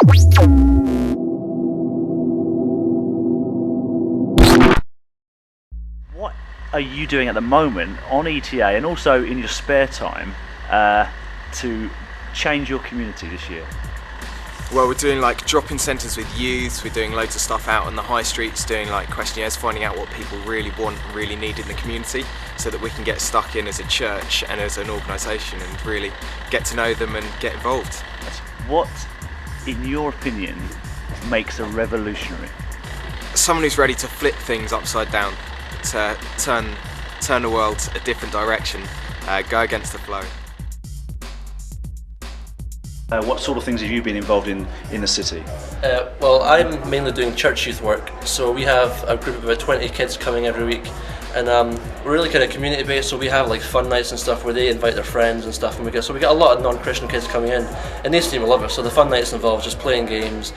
What are you doing at the moment on ETA and also in your spare time to change your community this year? Well, we're doing like drop-in centres with youths, we're doing loads of stuff out on the high streets, doing like questionnaires, finding out what people really want and really need in the community so that we can get stuck in as a church and as an organisation and really get to know them and get involved. What, in your opinion, makes a revolutionary? Someone who's ready to flip things upside down, to turn the world a different direction, go against the flow. What sort of things have you been involved in the city? Well, I'm mainly doing church youth work, so we have a group of about 20 kids coming every week, and we're really kind of community based, so we have like fun nights and stuff where they invite their friends and stuff, and we get a lot of non-Christian kids coming in, and they seem to love it. So the fun nights involve just playing games,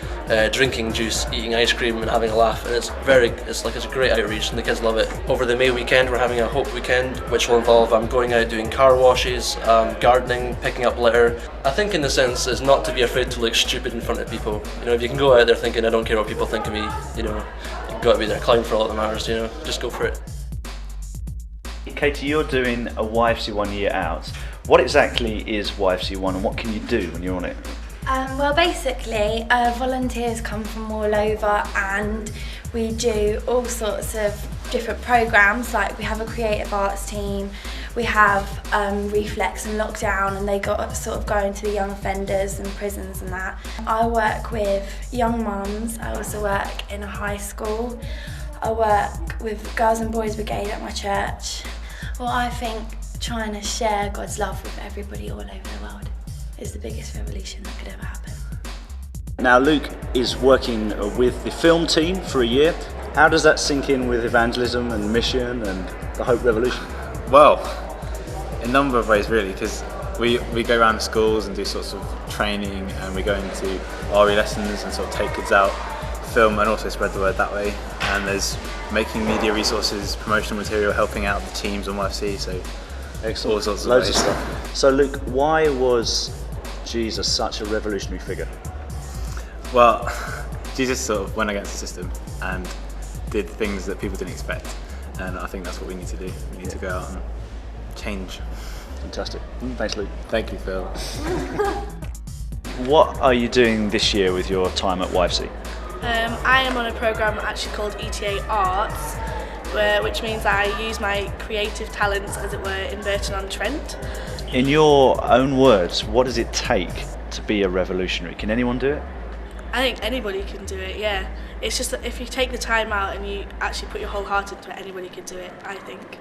drinking juice, eating ice cream and having a laugh, and it's a great outreach and the kids love it. Over the May weekend we're having a Hope Weekend, which will involve going out doing car washes, gardening, picking up litter. I think in the sense is not to be afraid to look stupid in front of people. You know, if you can go out there thinking I don't care what people think of me, you know, you've got to be there, clown for all that matters, you know, just go for it. Katie, you're doing a YFCOne year out. What exactly is YFCOne and what can you do when you're on it? Well, basically, volunteers come from all over and we do all sorts of different programmes. Like we have a creative arts team, we have Reflex and Lockdown, and they sort of go into the young offenders and prisons and that. I work with young mums, I also work in a high school, I work with Girls and Boys Brigade at my church. Well, I think trying to share God's love with everybody all over the world is the biggest revolution that could ever happen. Now Luke is working with the film team for a year. How does that sink in with evangelism and mission and the Hope Revolution? Well, in a number of ways really, because we go around the schools and do sorts of training, and we go into RE lessons and sort of take kids out, film, and also spread the word that way. And there's making media resources, promotional material, helping out the teams on YFC, so excellent. All sorts of Loads ways. of stuff. So Luke, why was Jesus such a revolutionary figure? Well, Jesus sort of went against the system and did things that people didn't expect, and I think that's what we need to do. We need to go out and change. Fantastic. Thanks Luke. Thank you, Phil. What are you doing this year with your time at YFC? I am on a programme actually called ETA Arts, which means I use my creative talents, as it were, in Burton-on-Trent. In your own words, what does it take to be a revolutionary? Can anyone do it? I think anybody can do it, yeah. It's just that if you take the time out and you actually put your whole heart into it, anybody can do it, I think.